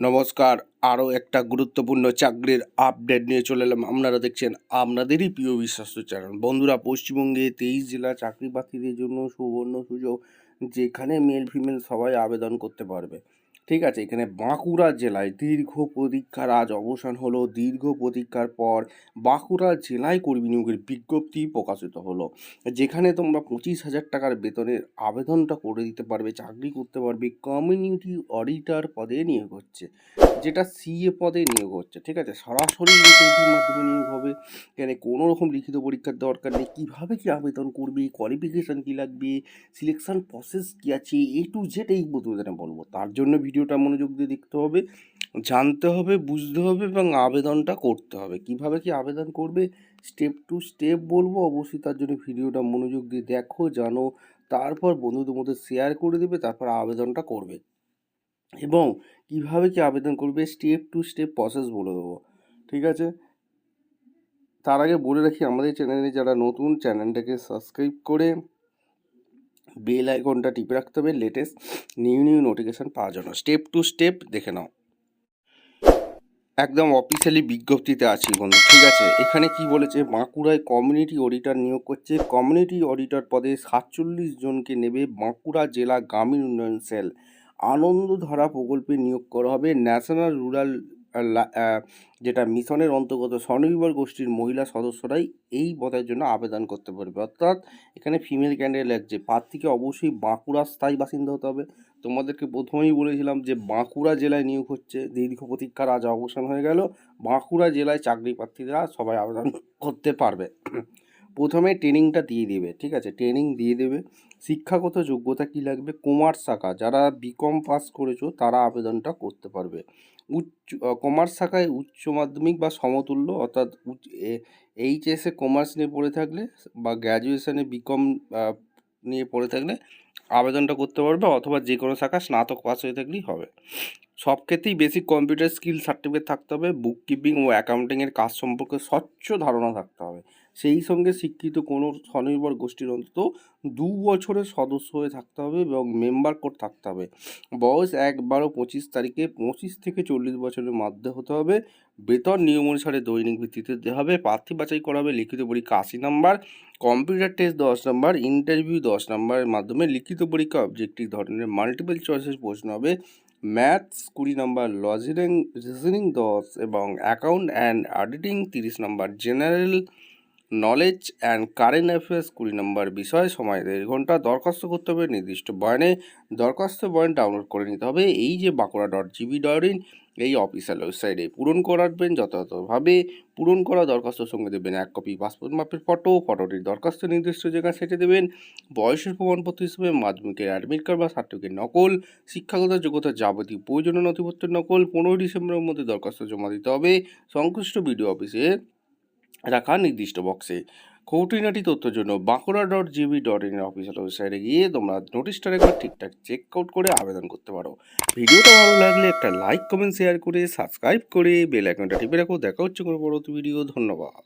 নমস্কার, আরও একটা গুরুত্বপূর্ণ চাকরির আপডেট নিয়ে চলে এলাম। আপনারা দেখছেন আপনাদেরই প্রিয় বিশ্বস্ত চ্যানেল। বন্ধুরা, পশ্চিমবঙ্গে 23 জেলা চাকরি প্রার্থীদের জন্য সুবর্ণ সুযোগ, যেখানে মেল ফিমেল সবাই আবেদন করতে পারবে। ঠিক আছে, এখানে বাঁকুড়া জেলায় দীর্ঘ প্রতীক্ষার আজ অবসান হলো। দীর্ঘ প্রতীক্ষার পর বাঁকুড়া জেলায় কর্মী নিয়োগের বিজ্ঞপ্তি প্রকাশিত হলো, যেখানে তোমরা 25,000 টাকার বেতনের আবেদনটা করে দিতে পারবে, চাকরি করতে পারবে। কমিউনিটি অডিটর পদে নিয়োগ হচ্ছে, যেটা সিএ পদে নিয়োগ হচ্ছে। ঠিক আছে, সরাসরি ইন্টারভিউর মাধ্যমে নিয়োগ হবে। এখানে কোনো রকম লিখিত পরীক্ষার দরকার নেই। কীভাবে কী আবেদন করবে, কোয়ালিফিকেশান কী লাগবে, সিলেকশন প্রসেস কী আছে, A to Z এই প্রতিবেদনে বলবো। তার জন্য ভিডিওটা মনোযোগ দিয়ে দেখতে হবে, জানতে হবে, বুঝতে হবে এবং আবেদনটা করতে হবে। কিভাবে কি আবেদন করবে স্টেপ টু স্টেপ বলবো। অবশ্যই তার জন্য ভিডিওটা মনোযোগ দিয়ে দেখো, জানো, তারপর বন্ধুদের মধ্যে শেয়ার করে দেবে, তারপর আবেদনটা করবে। এবং কিভাবে কি আবেদন করবে স্টেপ টু স্টেপ প্রসেস বলে দেবো। ঠিক আছে, তার আগে বলে রাখি, আমাদের চ্যানেলে যারা নতুন, চ্যানেলটাকে সাবস্ক্রাইব করে বেল আইকনটা টিপে রাখতে হবে লেটেস্ট নিউ নোটিফিকেশান পাওয়ার জন্য। স্টেপ টু স্টেপ দেখে নাও। একদম অফিসিয়ালি বিজ্ঞপ্তিতে আছি বন্ধু। ঠিক আছে, এখানে কি বলেছে, বাঁকুড়ায় কমিউনিটি অডিটর নিয়োগ করছে। কমিউনিটি অডিটর পদে 47 জনকে নেবে বাঁকুড়া জেলা গ্রামীণ উন্নয়ন সেল আনন্দধারা প্রকল্পে নিয়োগ করা হবে। ন্যাশনাল রুরাল যেটা মিশনের অন্তর্গত স্বনির্ভর গোষ্ঠীর মহিলা সদস্যরাই এই পদের জন্য আবেদন করতে পারবে। অর্থাৎ এখানে ফিমেল ক্যান্ডিডেট লাগছে। প্রার্থীকে অবশ্যই বাঁকুড়ার স্থায়ী বাসিন্দা হতে হবে। তোমাদেরকে প্রথমেই বলেছিলাম যে বাঁকুড়া জেলায় নিয়োগ হচ্ছে। দীর্ঘ প্রতীক্ষার আজ অবসান হয়ে গেল। বাঁকুড়া জেলায় চাকরি প্রার্থীরা সবাই আবেদন করতে পারবে। প্রথমে ট্রেনিংটা দিয়ে দেবে। ঠিক আছে, ট্রেনিং দিয়ে দেবে। শিক্ষাগত যোগ্যতা কী লাগবে, কমার্স শাখা যারা বিকম পাস করেছো তারা আবেদনটা করতে পারবে। কমার্স শাখায় উচ্চ মাধ্যমিক বা সমতুল্য, অর্থাৎ এইচএসে কমার্স নিয়ে পড়ে থাকলে বা গ্র্যাজুয়েশনে বিকম নিয়ে পড়ে থাকলে আবেদনটা করতে পারবে, অথবা যে কোনো শাখা স্নাতক পাস হয়ে থাকলেই হবে। সব ক্ষেত্রেই বেসিক কম্পিউটার স্কিল সার্টিফিকেট থাকতে হবে। বুককিপিং ও অ্যাকাউন্টিংয়ের কাজ সম্পর্কে স্বচ্ছ ধারণা থাকতে হবে। সেই সঙ্গে শিক্ষিত কোনো স্বনির্ভর গোষ্ঠীর অন্তত 2 বছরের সদস্য হয়ে থাকতে হবে এবং মেম্বার কোড থাকতে হবে। বয়স 1/12/25 তারিখে 25 থেকে 40 বছরের মধ্যে হতে হবে। বেতন নিয়ম অনুসারে দৈনিক ভিত্তিতে দেওয়া হবে। প্রার্থী বাছাই করা হবে। লিখিত পরীক্ষা 80 নম্বর, কম্পিউটার টেস্ট 10 নম্বর, ইন্টারভিউ 10 নম্বরের মাধ্যমে। লিখিত পরীক্ষা অবজেক্টিভ ধরনের মাল্টিপল চয়েসের প্রশ্ন হবে। ম্যাথস 20 নম্বর, রিজনিং 10 এবং account and auditing 30 number. General knowledge and current affairs 20 নম্বর বিষয়। সময় 1.5 ঘন্টা। দরখাস্ত করতে হবে নির্দিষ্ট বয়ানে। দরখাস্ত বয়ান ডাউনলোড করে নিতে হবে এই যে bankura.gv.in এই অফিসিয়াল ওয়েবসাইটে। পূরণ করাবেন যথাযথভাবে। পূরণ করা দরখাস্তর সঙ্গে দেবেন 1 কপি পাসপোর্ট মাপের ফটো। ফটোটির দরখাস্ত নির্দিষ্ট জায়গায় সেটে দেবেন। বয়সের প্রমাণপত্র হিসেবে মাধ্যমিকের অ্যাডমিট কার্ড বা সার্টিফিকেট নকল। শিক্ষাগত যোগ্যতার যাবতীয় প্রয়োজনীয় নথিপত্রের নকল। 15 ডিসেম্বরের মধ্যে দরখাস্ত জমা দিতে হবে সংশ্লিষ্ট বিডিও অফিসে রাখা নির্দিষ্ট বক্সে। খুঁটিনাটি তথ্যের জন্য bankura.gv.in অফিসিয়াল ওয়েবসাইটে গিয়ে তোমরা নোটিশটা একবার ঠিকঠাক চেক আউট করে আবেদন করতে পারো। ভিডিওটা ভালো লাগলে একটা লাইক, কমেন্ট, শেয়ার করে সাবস্ক্রাইব করে বেল আইকনটা টিপে রাখো। দেখা হচ্ছে কোনো পরবর্তী ভিডিও। ধন্যবাদ।